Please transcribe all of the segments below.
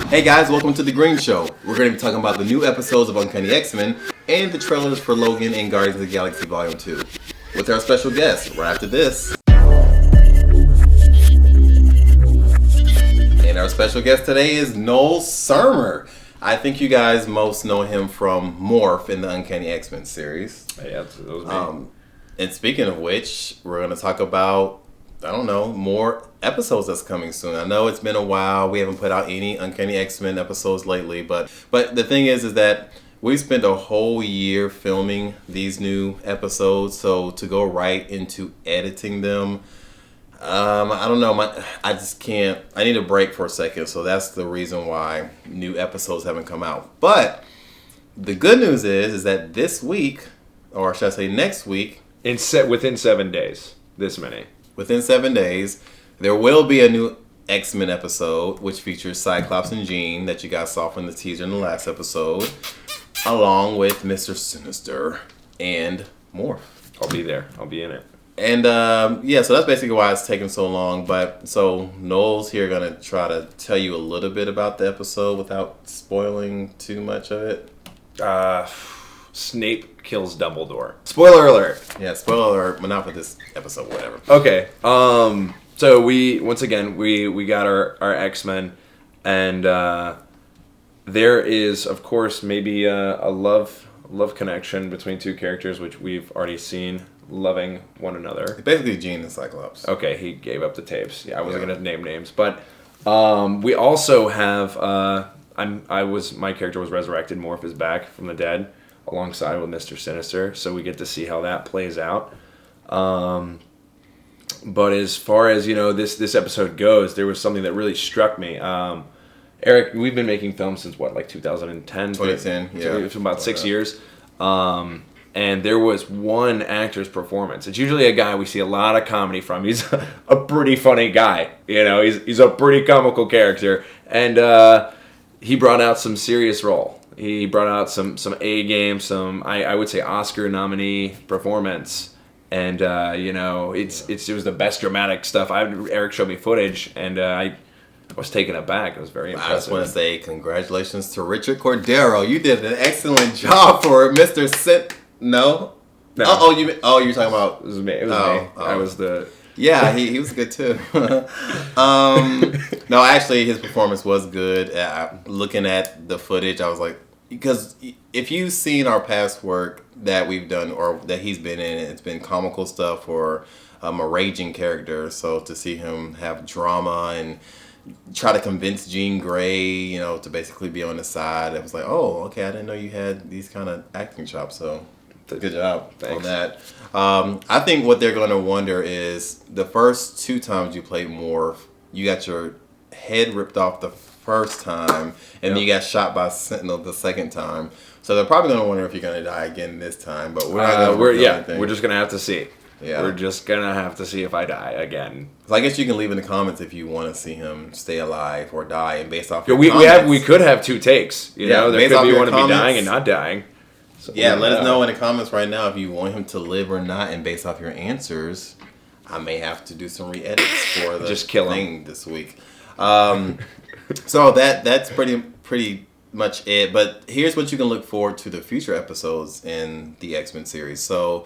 Hey guys, welcome to The Green Show. We're going to be talking about the new episodes of Uncanny X-Men and the trailers for Logan and Guardians of the Galaxy Volume 2. With our special guest, right after this. And our special guest today is Noel Sirmer. I think you guys most know him from Morph in the Uncanny X-Men series. Yeah, that was me. And speaking of which, we're going to talk about, more episodes that's coming soon. I know it's been a while. We haven't put out any Uncanny X-Men episodes lately, but the thing is that we spent a whole year filming these new episodes, so to go right into editing them, I don't know. I just can't. I need a break for a second, so that's the reason why new episodes haven't come out. But the good news is that this week, or should I say next week, Within 7 days, this many. Within 7 days, there will be a new X-Men episode, which features Cyclops and Jean that you guys saw from the teaser in the last episode, along with Mr. Sinister and Morph. I'll be there. I'll be in it. And so that's basically why it's taking so long. But so Noel's here going to try to tell you a little bit about the episode without spoiling too much of it. Snape kills Dumbledore. Spoiler alert. Yeah, spoiler alert, but not for this episode, whatever. Okay. So we got our X-Men, and there is, of course, maybe a love connection between two characters, which we've already seen loving one another. Basically, Jean and Cyclops. Okay, he gave up the tapes. Yeah, I wasn't gonna name names, but we also have my character was resurrected. Morph is back from the dead, alongside with Mr. Sinister, so we get to see how that plays out. But as far as this episode goes, there was something that really struck me. Eric, we've been making films since 2010? 2010, yeah. It's about 6 years. And there was one actor's performance. It's usually a guy we see a lot of comedy from. He's a pretty funny guy. He's a pretty comical character. And he brought out some serious role. He brought out some A game, some I would say Oscar nominee performance. And it was the best dramatic stuff. Eric showed me footage, and I was taken aback. It was very impressive. I just want to say congratulations to Richard Cordero. You did an excellent job for Mr. No. You're talking about. It was me. I was the. Yeah, he was good too. No, actually, his performance was good. Looking at the footage, I was like, because if you've seen our past work that we've done or that he's been in, it's been comical stuff or a raging character. So to see him have drama and try to convince Jean Grey, to basically be on the side, it was like, oh, okay, I didn't know you had these kind of acting chops. So good job on that. I think what they're going to wonder is the first 2 times you played Morph, you got your head ripped off the first time, and then you got shot by Sentinel the second time. So they're probably going to wonder if you're going to die again this time. But we're not going to anything. We're just going to have to see. Yeah. We're just going to have to see if I die again. So I guess you can leave in the comments if you want to see him stay alive or die, and based off your comments. We could have 2 takes. There could be one to be dying and not dying. So let us know in the comments right now if you want him to live or not, and based off your answers, I may have to do some re-edits for the just kill thing this week. So that's pretty much it. But here's what you can look forward to the future episodes in the X-Men series. So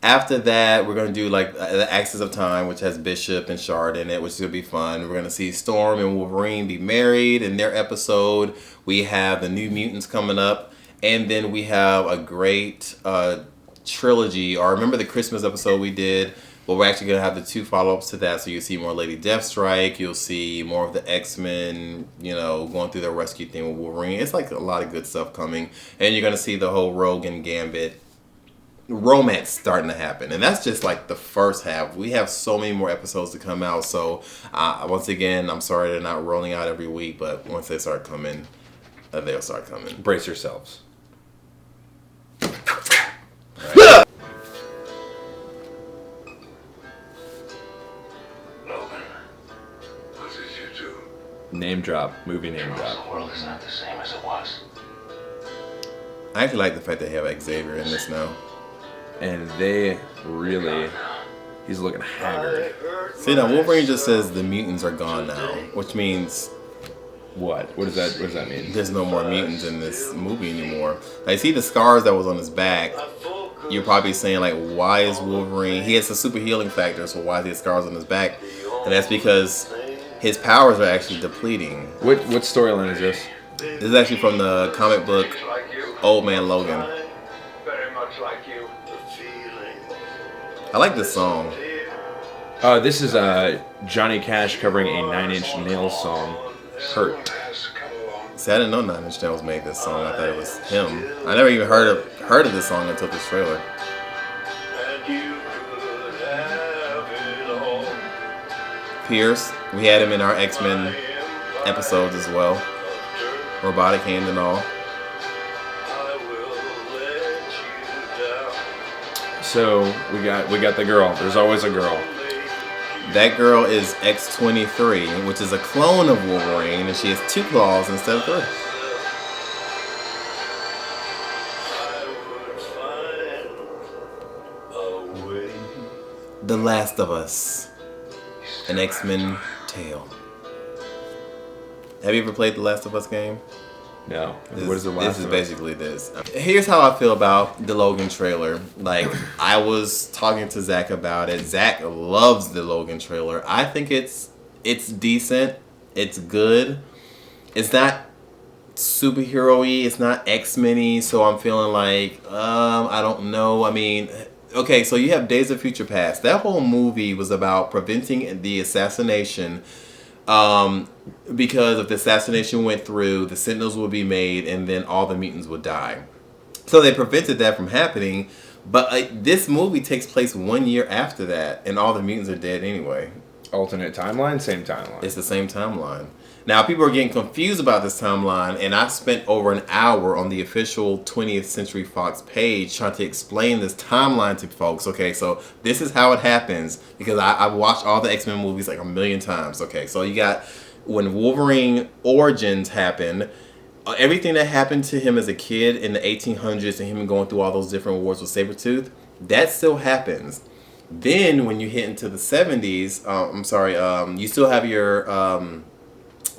after that, we're going to do the Axis of Time, which has Bishop and Shard in it, which is going to be fun. We're going to see Storm and Wolverine be married in their episode. We have the New Mutants coming up. And then we have a great trilogy. Or remember the Christmas episode we did? Well, we're actually going to have the 2 follow-ups to that. So you'll see more Lady Deathstrike. You'll see more of the X-Men, going through their rescue thing with Wolverine. It's like a lot of good stuff coming. And you're going to see the whole Rogue and Gambit romance starting to happen. And that's just like the first half. We have so many more episodes to come out. So once again, I'm sorry they're not rolling out every week. But once they start coming, they'll start coming. Brace yourselves. Right. Name drop. Movie name drop. The world is not the same as it was. I actually like the fact they have Xavier in this now. And he's looking haggard. See, now Wolverine just says the mutants are gone now, which means What? What does that mean? There's no more mutants in this movie anymore. Like, see the scars that was on his back. You're probably saying, like, why is Wolverine... He has a super healing factor, so why is he have scars on his back? And that's because his powers are actually depleting. What storyline is this? This is actually from the comic book Old Man Logan. I like this song. This is Johnny Cash covering a Nine Inch Nails song, Hurt. See, I didn't know Nine Inch Nails made this song. I thought it was him. I never even heard of this song until this trailer. Pierce, we had him in our X-Men episodes as well. Robotic hand and all. So we got the girl. There's always a girl. That girl is X-23, which is a clone of Wolverine, and she has 2 claws instead of 3. The Last of Us, an X-Men tale. Have you ever played the Last of Us game? No. What is the Last This is of Us? basically this. Here's how I feel about the Logan trailer. Like, I was talking to Zach about it. Zach loves the Logan trailer. I think it's decent. It's good. It's not superhero-y. It's not X-Men-y. So I'm feeling like, I don't know. I mean, okay, so you have Days of Future Past. That whole movie was about preventing the assassination. Because if the assassination went through, the Sentinels would be made, and then all the mutants would die. So they prevented that from happening. But this movie takes place 1 year after that, and all the mutants are dead anyway. Alternate timeline, same timeline. It's the same timeline. Now, people are getting confused about this timeline, and I spent over an hour on the official 20th Century Fox page trying to explain this timeline to folks. Okay, so this is how it happens, because I've watched all the X-Men movies like a million times. Okay, so you got when Wolverine Origins happened, everything that happened to him as a kid in the 1800s and him going through all those different wars with Sabretooth, that still happens. Then when you hit into the 70s, you still have your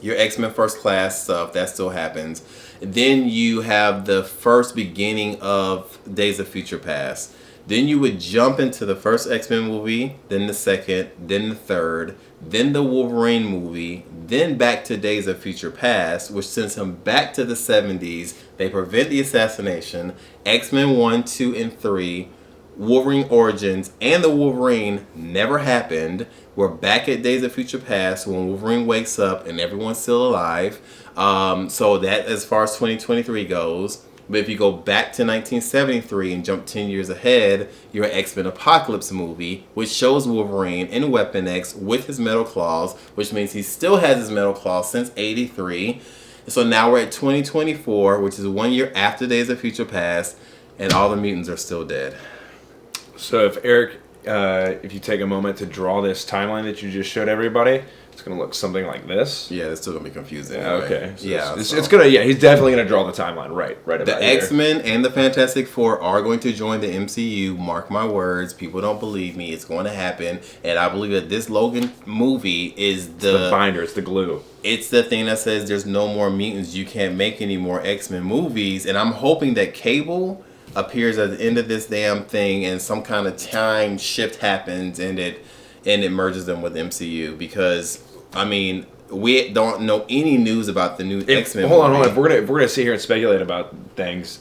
X-Men First Class stuff, that still happens. Then you have the first beginning of Days of Future Past. Then you would jump into the first X-Men movie, then the second, then the third, then the Wolverine movie, then back to Days of Future Past, which sends him back to the 70s. They prevent the assassination. X-Men 1, 2, and 3, Wolverine Origins, and the Wolverine never happened. We're back at Days of Future Past when Wolverine wakes up and everyone's still alive. So that as far as 2023 goes. But if you go back to 1973 and jump 10 years ahead, you're an X-Men Apocalypse movie, which shows Wolverine in Weapon X with his metal claws, which means he still has his metal claws since 83. So now we're at 2024, which is 1 year after Days of Future Past, and all the mutants are still dead. So if Eric, if you take a moment to draw this timeline that you just showed everybody, it's going to look something like this. Yeah, it's still going to be confusing. Yeah, okay. So it's it's going to, he's definitely going to draw the timeline right about the here. X-Men and the Fantastic Four are going to join the MCU. Mark my words. People don't believe me. It's going to happen. And I believe that this Logan movie is the binder. It's the glue. It's the thing that says there's no more mutants. You can't make any more X-Men movies. And I'm hoping that Cable appears at the end of this damn thing and some kind of time shift happens and it merges them with MCU, because I mean, we don't know any news about the new X-Men hold movie. on. If we're gonna sit here and speculate about things,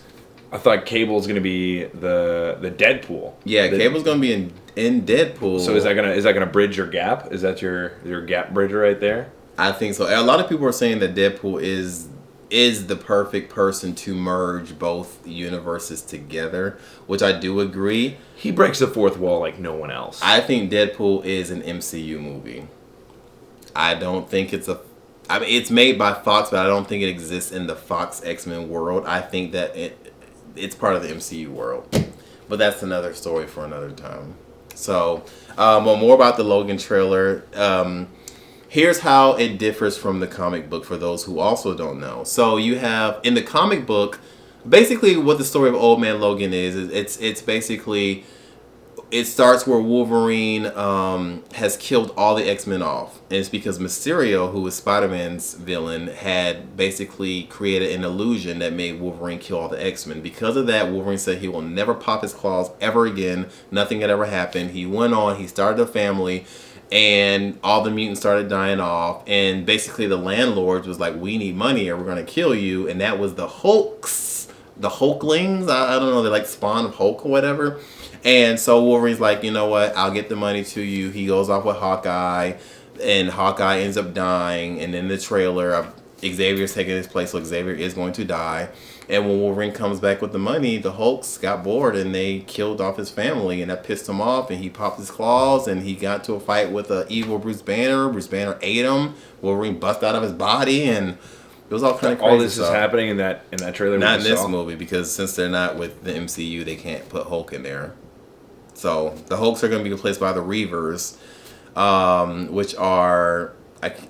I thought Cable's gonna be the Deadpool. Yeah, Cable's gonna be in Deadpool. So is that gonna bridge your gap? Is that your gap bridger right there? I think so. A lot of people are saying that Deadpool is the perfect person to merge both universes together, which I do agree. He breaks the fourth wall like no one else. I think Deadpool is an MCU movie. I don't think it's made by Fox, but I don't think it exists in the Fox X-Men world. I think that it's part of the MCU world. But that's another story for another time. So, more about the Logan trailer. Here's how it differs from the comic book for those who also don't know. So you have, in the comic book, basically what the story of Old Man Logan is it's basically, it starts where Wolverine has killed all the X-Men off. And it's because Mysterio, who was Spider-Man's villain, had basically created an illusion that made Wolverine kill all the X-Men. Because of that, Wolverine said he will never pop his claws ever again. Nothing had ever happened. He went on, he started a family, and all the mutants started dying off. And basically the landlords was like, we need money or we're going to kill you. And that was the Hulks, the Hulklings. I don't know, they're like spawn of Hulk or whatever. And so Wolverine's like, you know what, I'll get the money to you. He goes off with Hawkeye, and Hawkeye ends up dying. And in the trailer, Xavier's taking his place, so Xavier is going to die. And when Wolverine comes back with the money, the Hulks got bored and they killed off his family, and that pissed him off, and he popped his claws, and he got into a fight with an evil Bruce Banner. Bruce Banner ate him. Wolverine busted out of his body, and it was all kind of crazy. All this is happening in that trailer. Not in this movie, because since they're not with the MCU, they can't put Hulk in there. So the Hulks are going to be replaced by the Reavers, which are,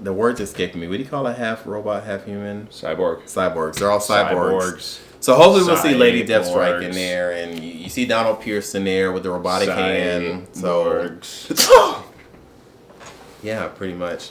the word's escaping me. What do you call a half robot, half human? Cyborgs. They're all cyborgs. So hopefully we'll see Lady Deathstrike in there, and you see Donald Pierce in there with the robotic hand. So yeah, pretty much.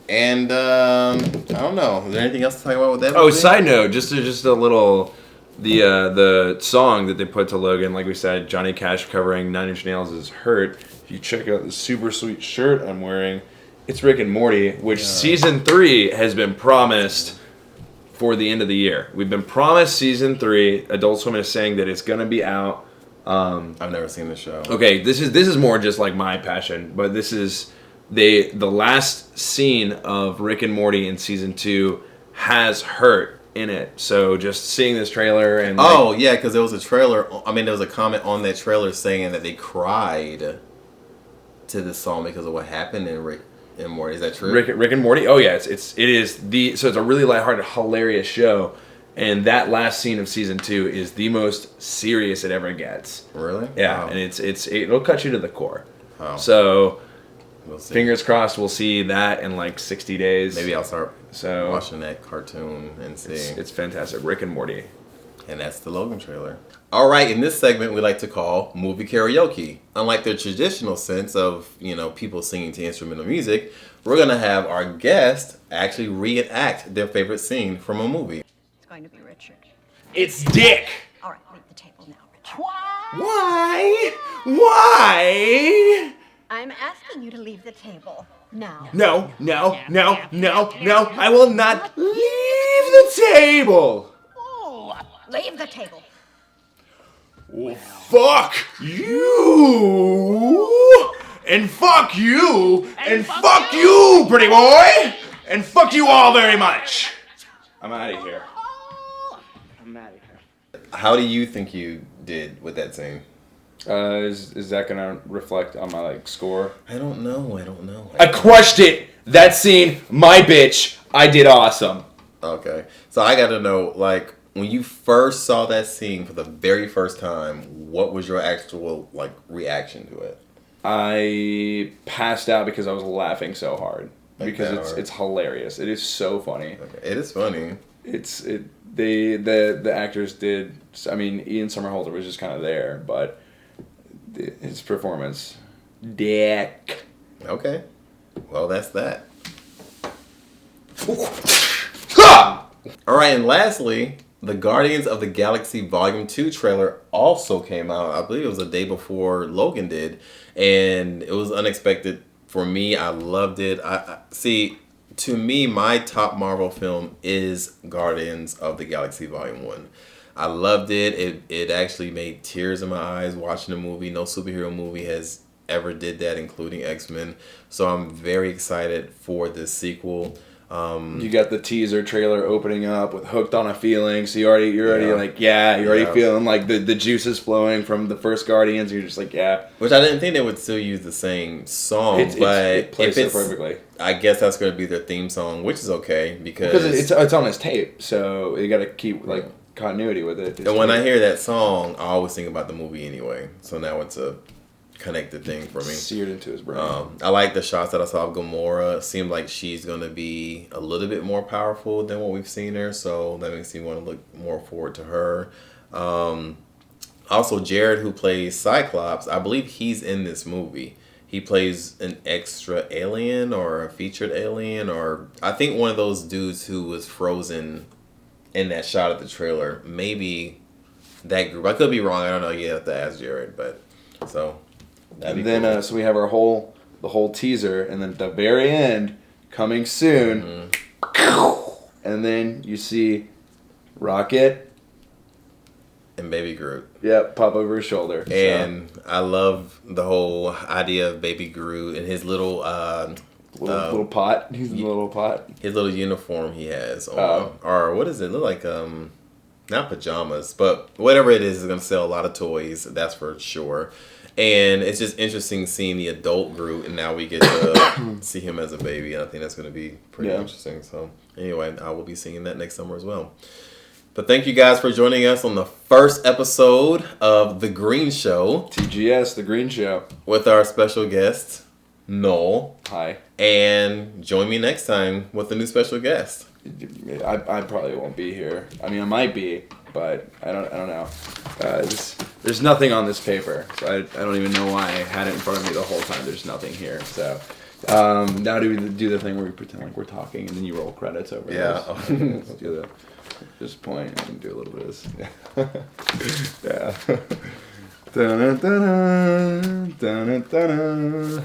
And I don't know. Is there anything else to talk about with that? Oh, side note, just a little. The song that they put to Logan, like we said, Johnny Cash covering Nine Inch Nails' is Hurt. If you check out the super sweet shirt I'm wearing, it's Rick and Morty, which season 3 has been promised for the end of the year. We've been promised season 3. Adult Swim is saying that it's gonna be out. I've never seen the show. Okay, this is more just like my passion, but this is the last scene of Rick and Morty in season 2 has Hurt in it. So just seeing this trailer and yeah, because there was a trailer. I mean, there was a comment on that trailer saying that they cried to this song because of what happened in Rick and Morty. Is that true? Rick and Morty. Oh yeah, it is so it's a really lighthearted, hilarious show, and that last scene of season 2 is the most serious it ever gets. Really? Yeah, and it'll cut you to the core. Oh. So we'll see. Fingers crossed we'll see that in like 60 days. Maybe I'll start watching that cartoon and see. It's fantastic. Rick and Morty. And that's the Logan trailer. All right, in this segment we like to call movie karaoke. Unlike the traditional sense of, people singing to instrumental music, we're going to have our guest actually reenact their favorite scene from a movie. It's going to be Richard. It's Dick! All right, leave the table now, Richard. Why? I'm asking you to leave the table now. No. I will not leave the table. Leave the table. Fuck you. And fuck you. And fuck you, pretty boy. And fuck you all very much. I'm out of here. How do you think you did with that scene? Is that gonna reflect on my score? I don't know. I crushed it. That scene, my bitch. I did awesome. Okay, so I gotta know, when you first saw that scene for the very first time, what was your actual reaction to it? I passed out because I was laughing so hard because it's hilarious. It is so funny. Okay. It is funny. The actors did. I mean, Ian Somerhalder was just kind of there, but his performance, Dick. Okay, well that's that. All right, and lastly, the Guardians of the Galaxy Volume 2 trailer also came out. I believe it was a day before Logan did, and it was unexpected for me. I loved it. To me, my top Marvel film is Guardians of the Galaxy Volume 1. I loved it. It actually made tears in my eyes watching the movie. No superhero movie has ever did that, including X-Men. So I'm very excited for this sequel. You got the teaser trailer opening up with "Hooked on a Feeling," so you're already feeling like the juices flowing from the first Guardians. You're just like, yeah. Which I didn't think they would still use the same song, it plays so perfectly. I guess that's going to be their theme song, which is okay because it's on his tape, so you got to keep continuity with it. And when I hear that song, I always think about the movie anyway. So now it's a connected thing for me. Seared into his brain. I like the shots that I saw of Gamora. It seemed like she's going to be a little bit more powerful than what we've seen her, so that makes me want to look more forward to her. Also, Jared, who plays Cyclops, I believe he's in this movie. He plays an extra alien or a featured alien, or I think one of those dudes who was frozen in that shot of the trailer. Maybe that group. I could be wrong. I don't know. You have to ask Jared. But so. And then cool. So we have the whole teaser, and then at the very end, coming soon, and then you see Rocket. And Baby Groot. Yep, pop over his shoulder. And so. I love the whole idea of Baby Groot and his little little pot. He's in the little pot. His little uniform he has on. Or what does it look like? Not pajamas, but whatever it is going to sell a lot of toys. That's for sure. And it's just interesting seeing the adult Groot, and now we get to see him as a baby. And I think that's going to be pretty interesting. So anyway, I will be seeing that next summer as well. But thank you guys for joining us on the first episode of The Green Show. TGS, The Green Show. With our special guest, Noel. Hi. And join me next time with a new special guest. I probably won't be here. I mean, I might be, but I don't know. There's nothing on this paper, so I don't even know why I had it in front of me the whole time. There's nothing here, so... now do we do the thing where we pretend like we're talking and then you roll credits over this? Let's do that. At this point, I can do a little bit of this. Yeah. Dun-dun-dun-dun, dun-dun-dun-dun.